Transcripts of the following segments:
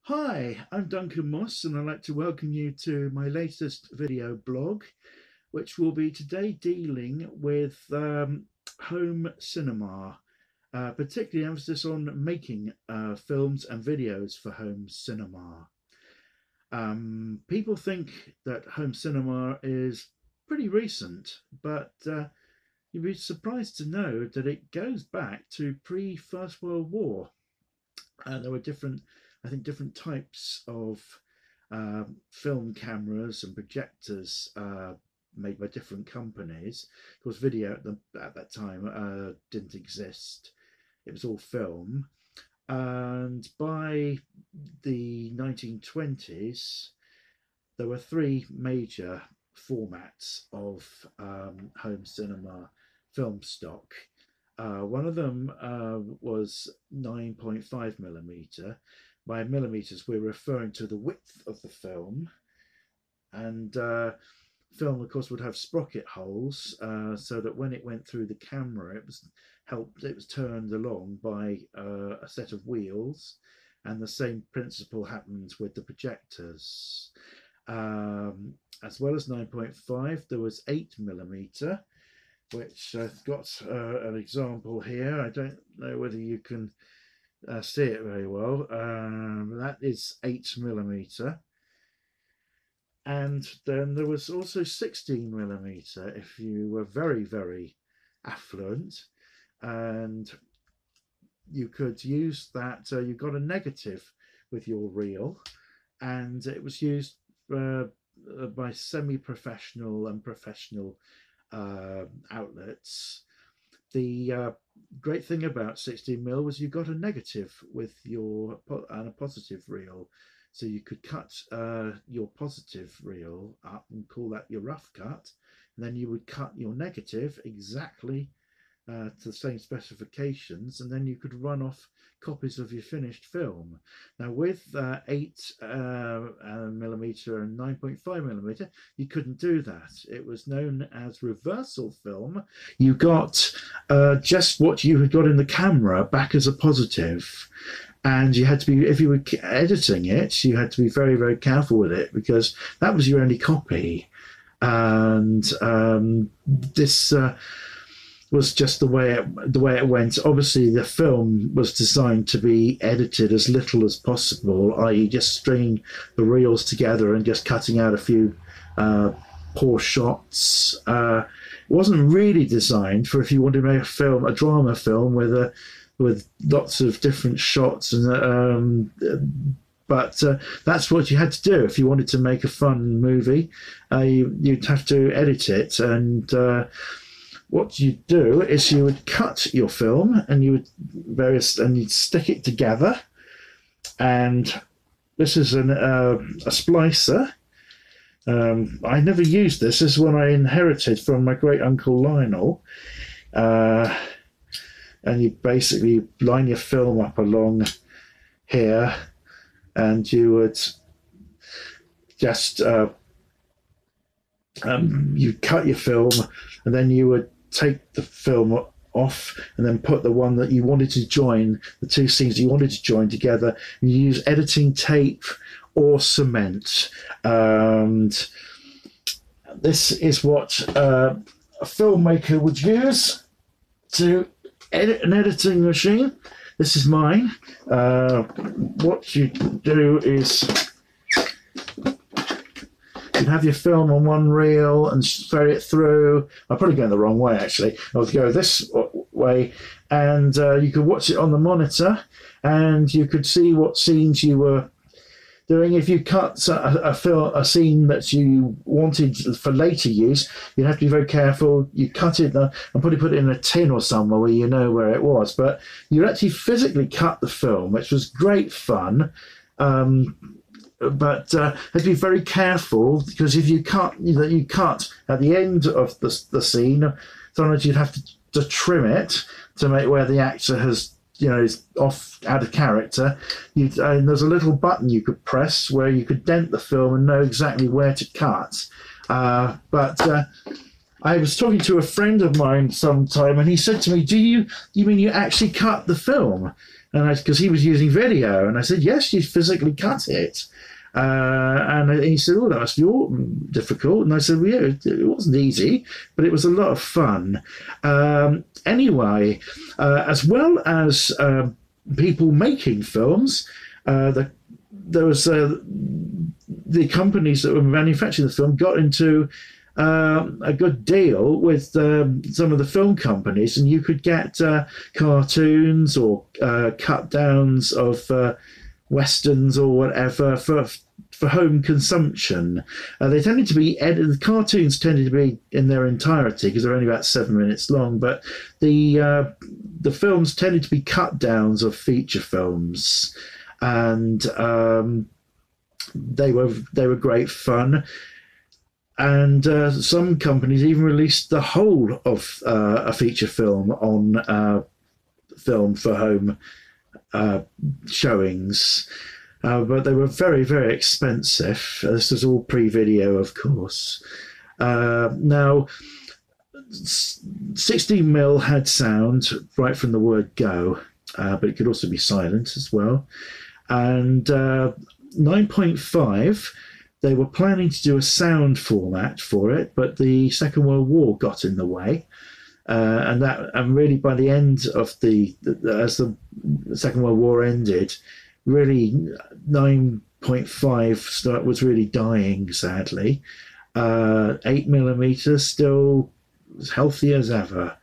Hi, I'm Duncan Moss, and I'd like to welcome you to my latest video blog, which will be today dealing with home cinema, particularly emphasis on making films and videos for home cinema. People think that home cinema is pretty recent, but you'd be surprised to know that it goes back to pre-First World War. There were different types of film cameras and projectors made by different companies. Of course, video at that time didn't exist. It was all film. And by the 1920s, there were three major formats of home cinema film stock. One of them was 9.5 millimeter. By millimeters, we're referring to the width of the film. And film, of course, would have sprocket holes so that when it went through the camera, it was turned along by a set of wheels. And the same principle happens with the projectors. As well as 9.5, there was 8 millimeter, which I've got an example here. I don't know whether you can see it very well. That is 8 millimeter. And then there was also 16 millimeter if you were very, very affluent. And you could use that, you got a negative with your reel, and it was used by semi-professional and professional outlets. The great thing about 16mm was you got a negative with your and a positive reel, so you could cut your positive reel up and call that your rough cut, and then you would cut your negative exactly to the same specifications, and then you could run off copies of your finished film. Now with 8 millimeter and 9.5 millimeter, you couldn't do that. It was known as reversal film. You got just what you had got in the camera back as a positive. And you had to be, if you were editing it, you had to be very, very careful with it, because that was your only copy. And this was just the way it went. Obviously, the film was designed to be edited as little as possible, i.e., just stringing the reels together and just cutting out a few poor shots. It wasn't really designed for if you wanted to make a drama film with lots of different shots, and but that's what you had to do if you wanted to make a fun movie. You'd have to edit it, and what you'd do is you would cut your film and you'd stick it together. And this is a splicer. I never used this. This is one I inherited from my great uncle Lionel. And you basically line your film up along here, and you would just you cut your film, and then you would take the film off and then put the one that you wanted to join, the two scenes you wanted to join together, and you use editing tape or cement. And this is what a filmmaker would use to edit an editing machine. This is mine. What you do is you'd have your film on one reel and throw it through. I'm probably going the wrong way, actually. I'll go this way, and you could watch it on the monitor, and you could see what scenes you were doing. If you cut a scene that you wanted for later use, you'd have to be very careful. You cut it and probably put it in a tin or somewhere where you know where it was. But you actually physically cut the film, which was great fun. But have to be very careful, because if you cut at the end of the scene, sometimes you'd have to trim it to make where the actor has, is off out of character. And there's a little button you could press where you could dent the film and know exactly where to cut. But I was talking to a friend of mine sometime, and he said to me, you mean you actually cut the film?" And because he was using video, and I said, "Yes, you physically cut it." And he said, "Oh, that must be difficult." And I said, "Well, yeah, it wasn't easy, but it was a lot of fun." Anyway, as well as people making films, there was the companies that were manufacturing the film got into a good deal with some of the film companies, and you could get cartoons or cut downs of westerns or whatever for home consumption. They tended to be the cartoons tended to be in their entirety because they're only about 7 minutes long, but the films tended to be cut downs of feature films, and they were great fun. And some companies even released the whole of a feature film on film for home showings. But they were very, very expensive. This was all pre-video, of course. Now, 16mm had sound right from the word go, but it could also be silent as well. And 9.5, they were planning to do a sound format for it, but the Second World War got in the way. And really by the end of as the Second World War ended, really 9.5 was really dying, sadly. 8mm still as healthy as ever.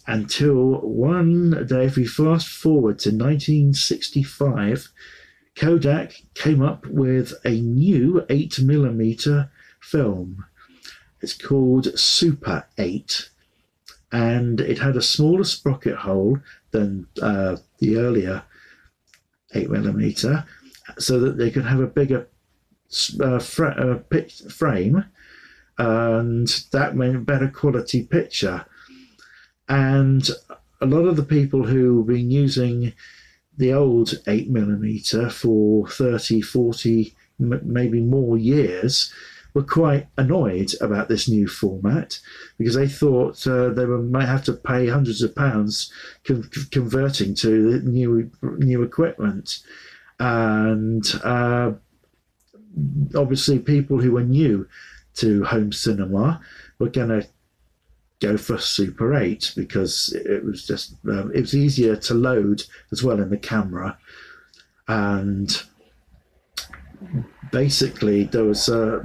Until one day, if we fast forward to 1965, Kodak came up with a new 8mm film. It's called Super 8, and it had a smaller sprocket hole than the earlier 8mm, so that they could have a bigger frame, and that meant a better quality picture. And a lot of the people who've been using the old 8mm for 30, 40, maybe more years were quite annoyed about this new format, because they thought they might have to pay hundreds of pounds converting to the new equipment. And obviously people who were new to home cinema were going to go for Super 8 because it was just it was easier to load as well in the camera. And basically there was I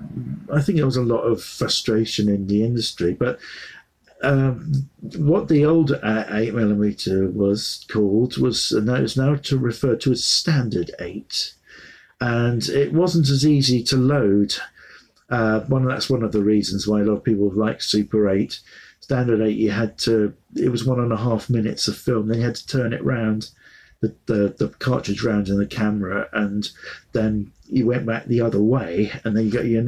think there was a lot of frustration in the industry, but what the old 8mm was called was now to refer to as standard 8, and it wasn't as easy to load. That's one of the reasons why a lot of people like Super 8. Standard 8, it was 1.5 minutes of film. Then you had to turn it round, the cartridge round in the camera, and then you went back the other way, and then you got your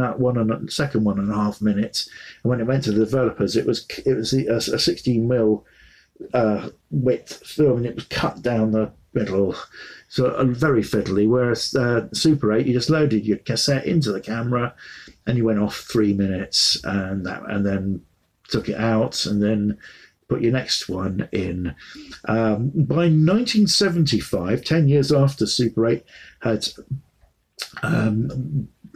second 1.5 minutes. And when it went to the developers, it was a 16mm width film, and it was cut down the middle, so very fiddly. Whereas Super 8, you just loaded your cassette into the camera, and you went off 3 minutes, and then took it out, and then put your next one in. By 1975, 10 years after Super 8 had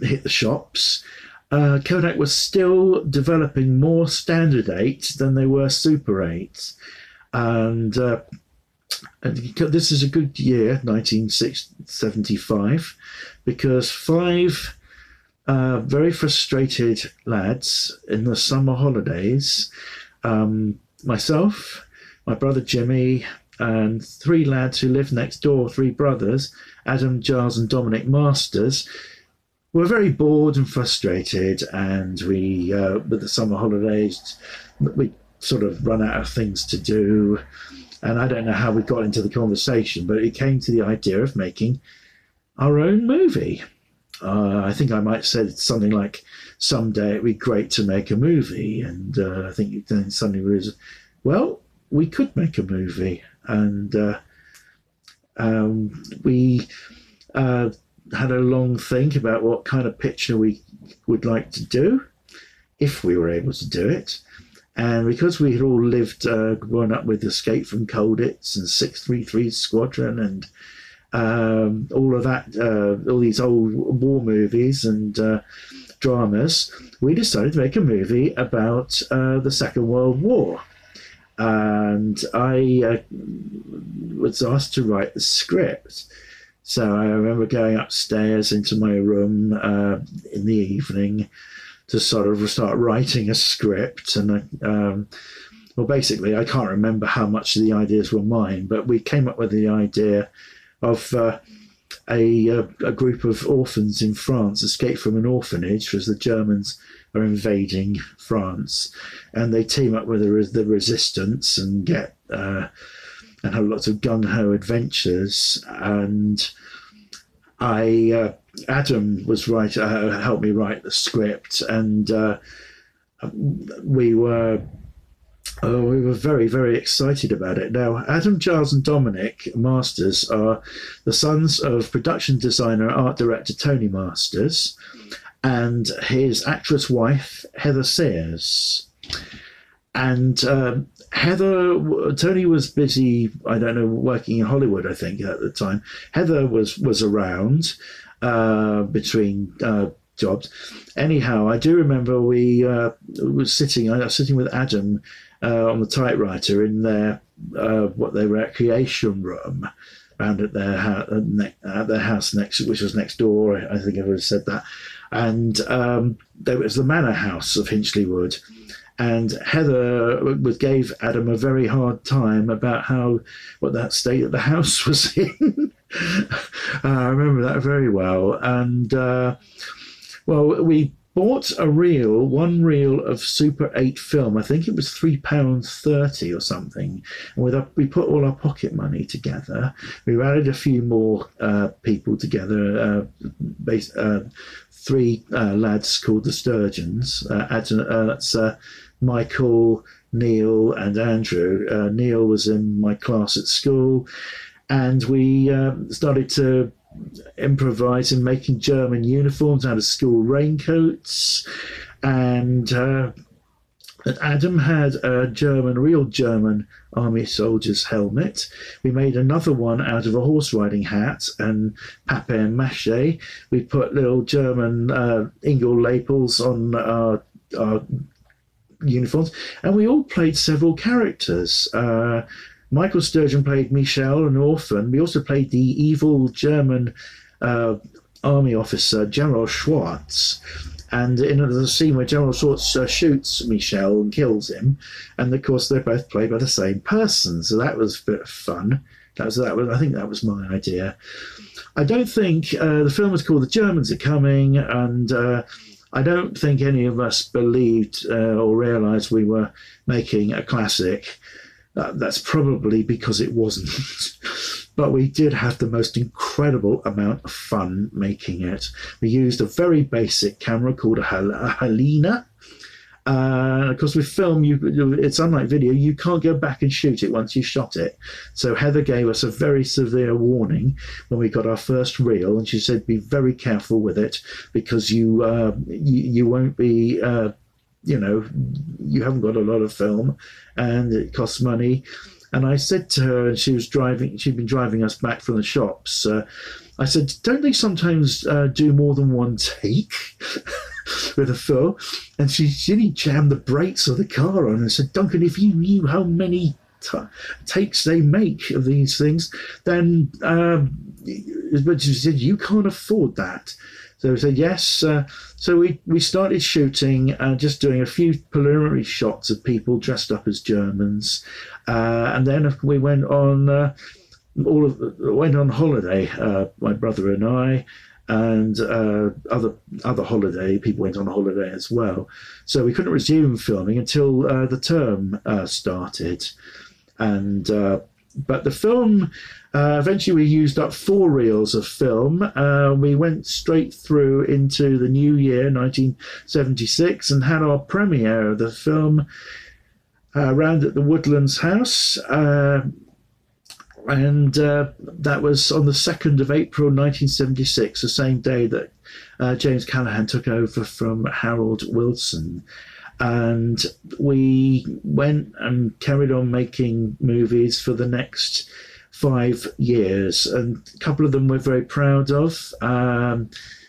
hit the shops, Kodak was still developing more standard 8 than they were Super 8. And this is a good year, 1975, because 5 very frustrated lads in the summer holidays, myself, my brother Jimmy, and 3 lads who lived next door, 3 brothers, Adam, Giles and Dominic Masters, were very bored and frustrated, and we, with the summer holidays, we sort of run out of things to do. And I don't know how we got into the conversation, but it came to the idea of making our own movie. I think I might have said something like, someday it'd be great to make a movie. And I think then suddenly was, well, we could make a movie. And we had a long think about what kind of picture we would like to do. if we were able to do it. And because we had all lived, grown up with Escape from Colditz and 633 Squadron and all of that, all these old war movies and dramas, we decided to make a movie about the Second World War. And I was asked to write the script. So I remember going upstairs into my room in the evening to sort of start writing a script. And well, basically, I can't remember how much of the ideas were mine, but we came up with the idea of a group of orphans in France escape from an orphanage as the Germans are invading France, and they team up with the resistance and get and have lots of gung-ho adventures. And Adam was helped me write the script, and we were very, very excited about it. Now, Adam, Giles, and Dominic Masters are the sons of production designer, art director Tony Masters, and his actress wife, Heather Sayers. And Tony was busy, I don't know, working in Hollywood, I think, at the time. Heather was around between jobs. Anyhow, I do remember I was sitting with Adam on the typewriter in their recreation room around at their house next, which was next door. I think I would have said that. And there was the Manor House of Hinchley Wood. And Heather gave Adam a very hard time about what that state that the house was in. I remember that very well. And well, we bought one reel of Super 8 film. I think it was £3.30 or something. And we put all our pocket money together. We rallied a few more people together, three lads called the Sturgeons. That's Michael, Neil, and Andrew. Neil was in my class at school, and we started to improvise in making German uniforms out of school raincoats. And Adam had a real German army soldier's helmet. We made another one out of a horse riding hat and papier-mâché. We put little German Ingle labels on our uniforms, and we all played several characters. Michael Sturgeon played Michel, an orphan. We also played the evil German army officer, General Schwartz. And in the scene where General Schwartz shoots Michel and kills him, and of course they're both played by the same person. So that was a bit of fun. I think that was my idea. I don't think the film was called The Germans Are Coming, and I don't think any of us believed or realised we were making a classic. That's probably because it wasn't. But we did have the most incredible amount of fun making it. We used a very basic camera called a Helena. Of course, with film, it's unlike video. You can't go back and shoot it once you shot it. So Heather gave us a very severe warning when we got our first reel, and she said, "Be very careful with it because you won't be." You haven't got a lot of film, and it costs money. And I said to her, and she'd been driving us back from the shops. I said, "Don't they sometimes do more than one take with a film?" And she nearly jammed the brakes of the car on and said, "Duncan, if you knew how many takes they make of these things, then," but she said, "you can't afford that." So we said yes. So we started shooting, just doing a few preliminary shots of people dressed up as Germans, and then we went on holiday. My brother and I, and other holiday people went on holiday as well. So we couldn't resume filming until the term started, and. But the film, eventually we used up 4 reels of film. We went straight through into the new year, 1976, and had our premiere of the film round at the Woodlands House. And that was on the 2nd of April 1976, the same day that James Callaghan took over from Harold Wilson. And we went and carried on making movies for the next 5 years, and a couple of them we're very proud of.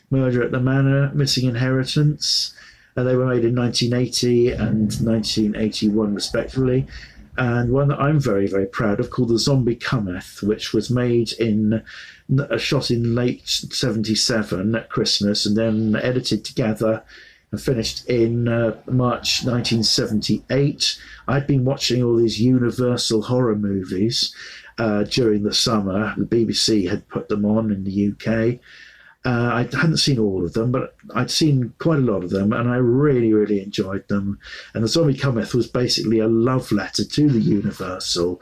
Murder at the Manor, Missing Inheritance. They were made in 1980 and 1981 respectively. And one that I'm very, very proud of called The Zombie Cometh, which was made shot in late 77 at Christmas, and then edited together and finished in March 1978. I'd been watching all these Universal horror movies during the summer. The BBC had put them on in the UK. I hadn't seen all of them, but I'd seen quite a lot of them, and I really, really enjoyed them. And The Zombie Cometh was basically a love letter to the Universal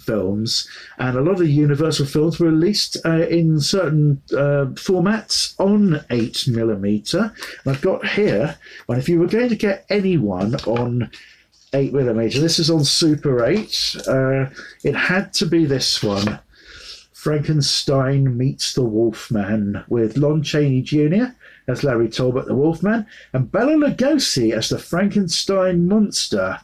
films. And a lot of the Universal films were released in certain formats on 8mm. And I've got here, and if you were going to get anyone on 8mm, this is on Super 8, it had to be this one. Frankenstein Meets the Wolfman, with Lon Chaney Jr. as Larry Talbot the Wolfman, and Bela Lugosi as the Frankenstein monster.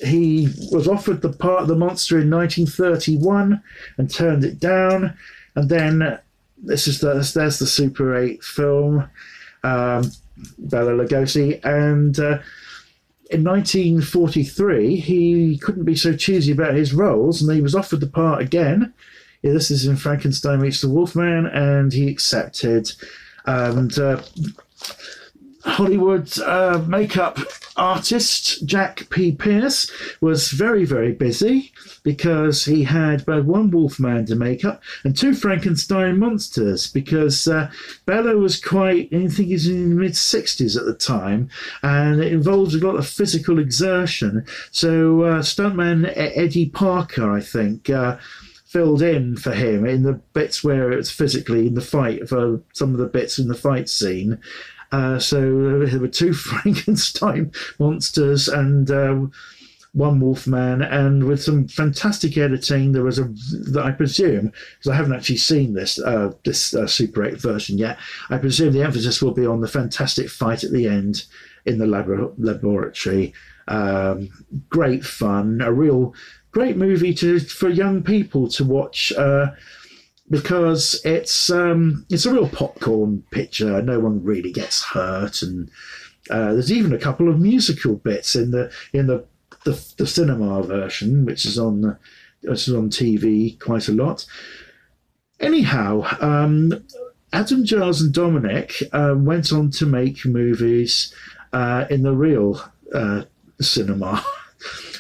He was offered the part of the monster in 1931 and turned it down. And then there's the Super 8 film, Bela Lugosi, and in 1943, he couldn't be so choosy about his roles, and he was offered the part again. Yeah, this is in Frankenstein Meets the Wolfman, and he accepted. And Hollywood makeup artist Jack P. Pierce was very, very busy because he had both one Wolfman to make up and two Frankenstein monsters, because Bela was I think he's in the mid-60s at the time, and it involves a lot of physical exertion. So stuntman Eddie Parker, I think, filled in for him in the bits where it was physically in the fight, for some of the bits in the fight scene. So there were two Frankenstein monsters and one Wolfman, and with some fantastic editing. There was that I presume, because I haven't actually seen this Super 8 version yet, I presume the emphasis will be on the fantastic fight at the end in the laboratory. Great fun, a real great movie for young people to watch. Because it's a real popcorn picture. No one really gets hurt, and there's even a couple of musical bits in the cinema version, which is on TV quite a lot. Anyhow, Adam Giles and Dominic went on to make movies in the real cinema,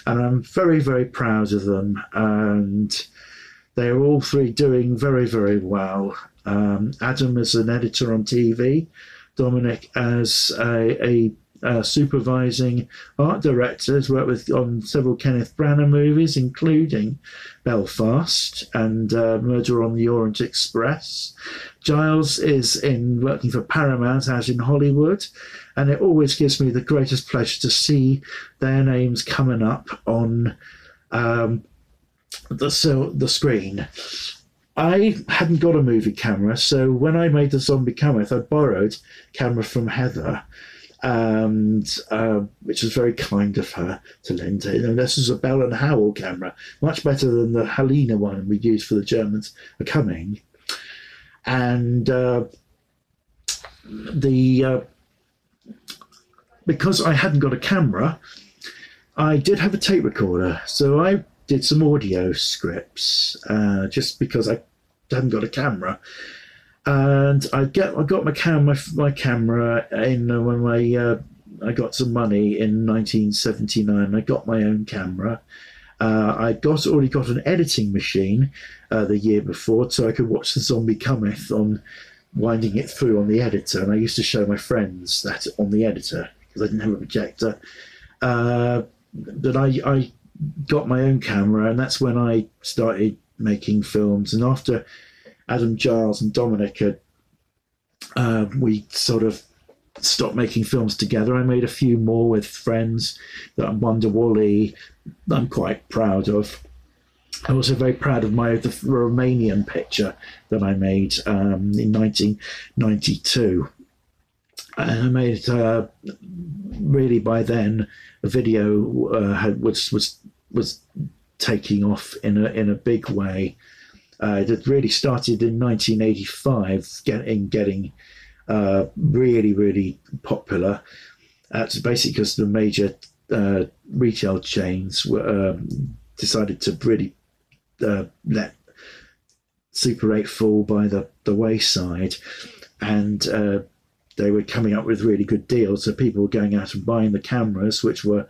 and I'm very, very proud of them. And they're all three doing very, very well. Adam as an editor on TV, Dominic as a supervising art director, has worked on several Kenneth Branagh movies, including Belfast and Murder on the Orient Express. Giles is working for Paramount out in Hollywood, and it always gives me the greatest pleasure to see their names coming up on the screen. I hadn't got a movie camera, so when I made The Zombie Cometh, I borrowed a camera from Heather, and which was very kind of her to lend it. And this is a Bell and Howell camera, much better than the Helena one we used for The Germans Are Coming. And because I hadn't got a camera, I did have a tape recorder, so I did some audio scripts just because I hadn't got a camera. And I got my camera in when I got some money in 1979. I got my own camera. I already got an editing machine the year before, so I could watch The Zombie Cometh on winding it through on the editor. And I used to show my friends that on the editor because I didn't have a projector. But I got my own camera, and that's when I started making films. And after Adam Giles and Dominic had, we sort of stopped making films together. I made a few more with friends, that Wonder Wally, I'm quite proud of. I'm also very proud of the Romanian picture that I made in 1992. And I made really by then a video was taking off in a big way. It had really started in 1985, getting really popular. That's basically because the major retail chains were decided to really let Super 8 fall by the wayside, and they were coming up with really good deals. So people were going out and buying the cameras, which were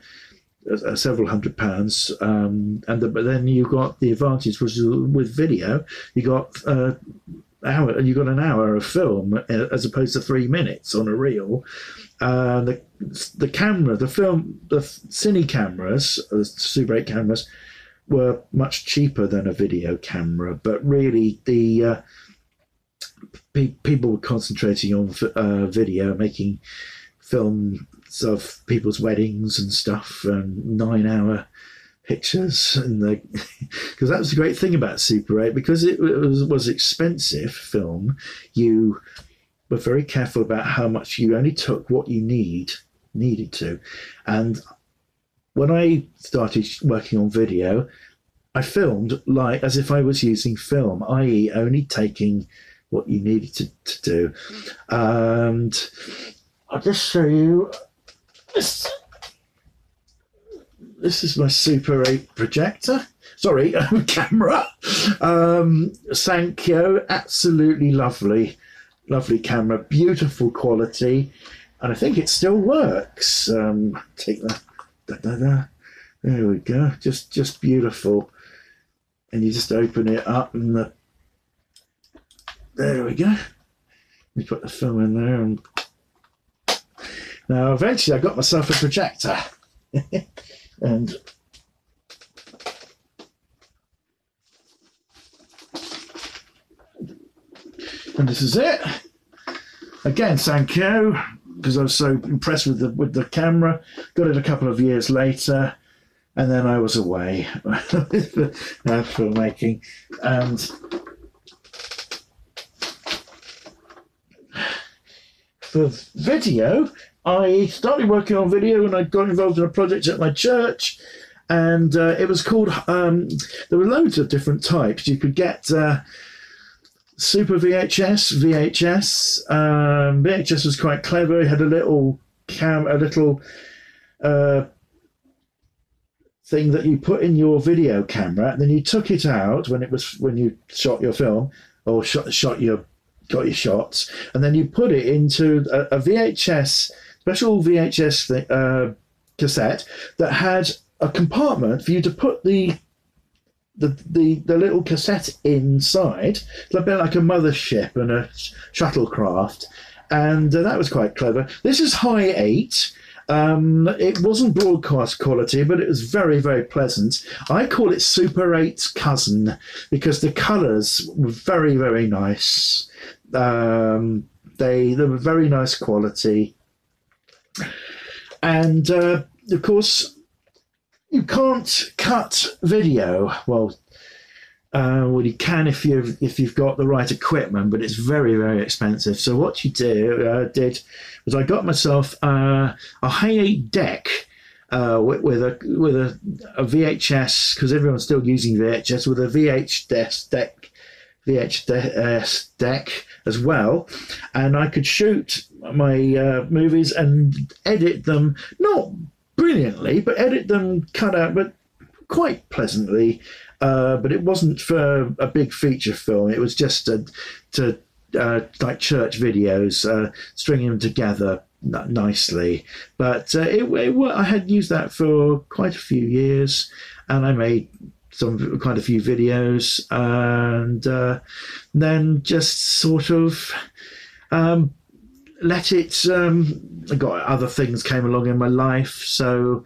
several £100, but then you got the advantage was with video, you got an hour of film as opposed to 3 minutes on a reel. The cine cameras, the Super 8 cameras, were much cheaper than a video camera, but really the people were concentrating on video, making films of people's weddings and stuff, and 9-hour pictures, and because that was the great thing about Super 8, because it was expensive film. You were very careful about how much you only took what you needed to, and when I started working on video, I filmed like as if I was using film, i.e. only taking what you needed to do. And I'll just show you this. This is my Super 8 projector. Sorry, camera. Sankyo, absolutely lovely camera, beautiful quality, and I think it still works. Take that. There we go. Just beautiful. And you just open it up, and there we go. We put the film in there, and now eventually I got myself a projector, and this is it. Again, Sankyo, because I was so impressed with the camera. Got it a couple of years later, and then I was away filmmaking. And for video, I started working on video, and I got involved in a project at my church, and it was called, there were loads of different types. You could get Super VHS. VHS was quite clever. It had a little thing that you put in your video camera, and then you took it out when you shot your film, or got your shots, and then you put it into a VHS, special VHS cassette that had a compartment for you to put the little cassette inside, a bit like a mothership and a shuttlecraft, and that was quite clever. This is high 8. It wasn't broadcast quality, but it was very, very pleasant. I call it Super 8's cousin because the colours were very, very nice. They were very nice quality, and of course you can't cut video. Well, you can if you've got the right equipment, but it's very, very expensive. So what you did was I got myself a high 8 deck with a VHS, because everyone's still using VHS, with a VHS deck as well, and I could shoot my movies and edit them, not brilliantly, but edit them cut out, but quite pleasantly. But it wasn't for a big feature film. It was just to like church videos, stringing them together nicely. But I had used that for quite a few years, and I made quite a few videos, and then just sort of let it. I got other things came along in my life, so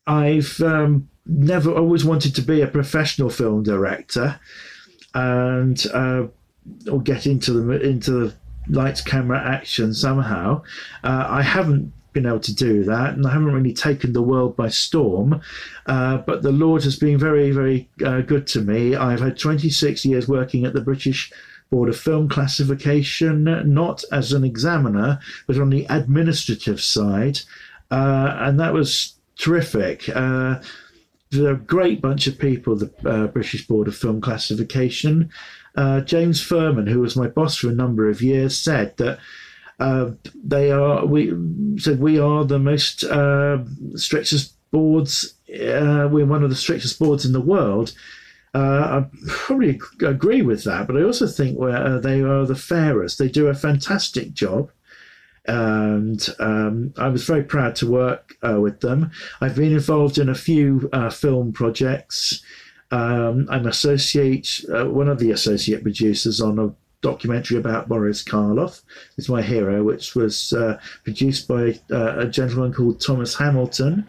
I've never always wanted to be a professional film director, and or get into lights, camera, action somehow. I haven't been able to do that, and I haven't really taken the world by storm. But the Lord has been very, very good to me. I've had 26 years working at the British Board of Film Classification, not as an examiner, but on the administrative side. And that was terrific. They're a great bunch of people, the British Board of Film Classification. James Furman, who was my boss for a number of years, said that we are the most strictest boards. We're one of the strictest boards in the world. I probably agree with that, but I also think they are the fairest. They do a fantastic job. And I was very proud to work with them. I've been involved in a few film projects. I'm one of the associate producers on a documentary about Boris Karloff. It's my hero, which was produced by a gentleman called Thomas Hamilton.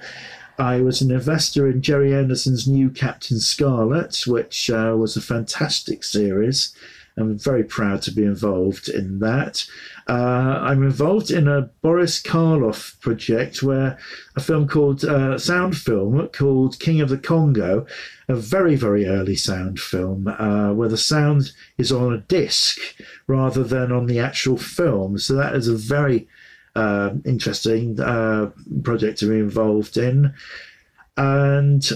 I was an investor in Jerry Anderson's new Captain Scarlet, which was a fantastic series. I'm very proud to be involved in that. I'm involved in a Boris Karloff project where a film called sound film called King of the Congo, a very, very early sound film where the sound is on a disc rather than on the actual film. So that is a very interesting project to be involved in. And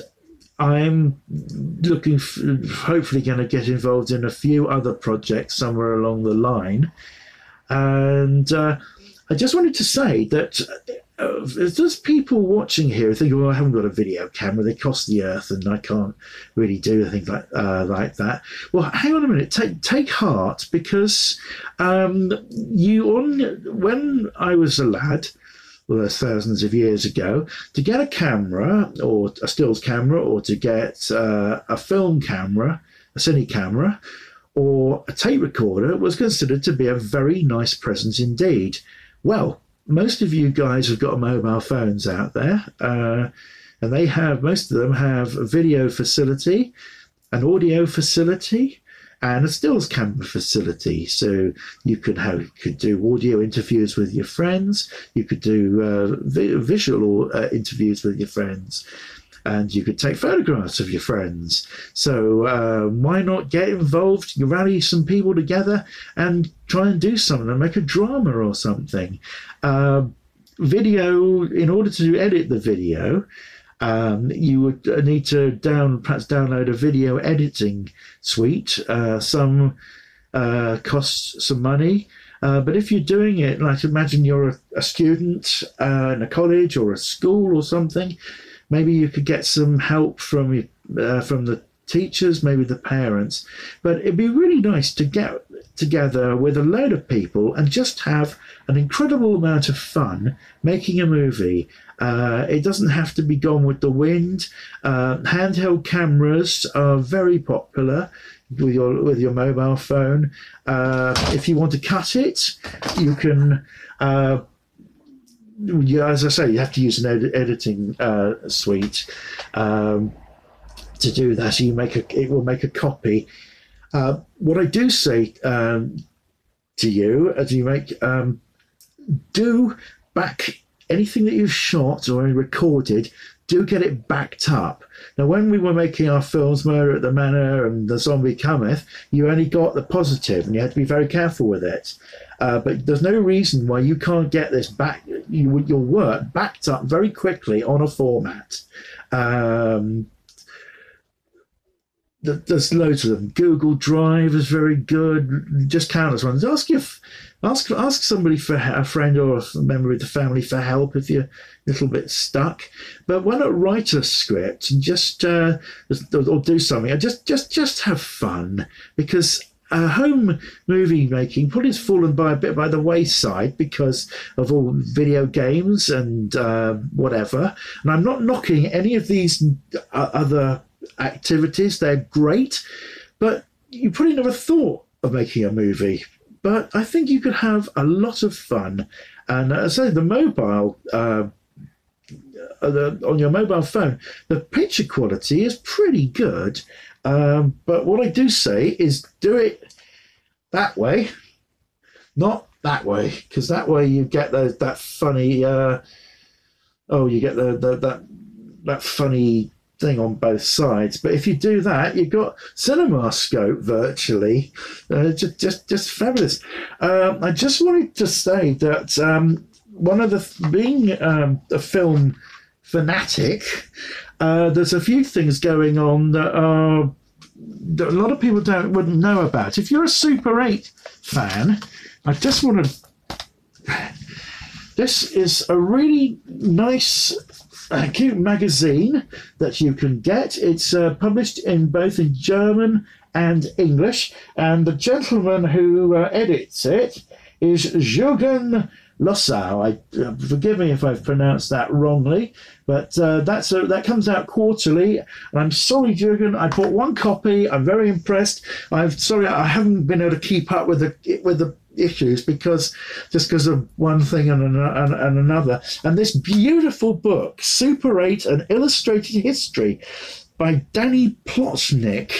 I'm hopefully going to get involved in a few other projects somewhere along the line. And I just wanted to say that there's people watching here who think, well, I haven't got a video camera, they cost the earth and I can't really do things like that. Well, hang on a minute, take heart, because when I was a lad, well, that's thousands of years ago, to get a camera or a stills camera, or to get a film camera, a cine camera, or a tape recorder was considered to be a very nice present indeed. Well, most of you guys have got mobile phones out there, and most of them have a video facility, an audio facility, and a stills camera facility. So you could do audio interviews with your friends, you could do visual interviews with your friends, and you could take photographs of your friends. So why not get involved, you rally some people together and try and do something and make a drama or something. Video, in order to edit the video, you would need to perhaps download a video editing suite. Some costs some money, but if you're doing it, like imagine you're a student in a college or a school or something, maybe you could get some help from the teachers, maybe the parents. But it'd be really nice to get together with a load of people and just have an incredible amount of fun making a movie. It doesn't have to be Gone with the Wind. Handheld cameras are very popular with your mobile phone. If you want to cut it, you can. As I say, you have to use an editing suite to do that. So it will make a copy. What I do say to you as you make, do back anything that you've shot or recorded, do get it backed up. Now, when we were making our films, Murder at the Manor and The Zombie Cometh, you only got the positive and you had to be very careful with it. But there's no reason why you can't get this your work backed up very quickly on a format. There's loads of them. Google Drive is very good. Just countless ones. Ask somebody for a friend or a member of the family for help if you're a little bit stuck. But why not write a script and just or do something? Just have fun, because home movie making probably has fallen by the wayside because of all video games and whatever. And I'm not knocking any of these other activities, they're great, but you probably never thought of making a movie. But I think you could have a lot of fun. And as I say, the mobile on your mobile phone, the picture quality is pretty good. But what I do say is do it that way, not that way, because that way you get that funny. You get that funny thing on both sides. But if you do that, you've got cinema scope virtually. Just fabulous. I just wanted to say that one of the being a film fanatic, there's a few things going on that a lot of people wouldn't know about. If you're a Super 8 fan, I just want to. This is a really nice, cute magazine that you can get. It's published in both in German and English, and the gentleman who edits it is Jürgen Lossow. Forgive me if I've pronounced that wrongly, but that comes out quarterly. And I'm sorry, Jürgen, I bought one copy. I'm very impressed. I'm sorry I haven't been able to keep up with the issues because of one thing and another. And this beautiful book, Super 8: An Illustrated History by Danny Plotnick.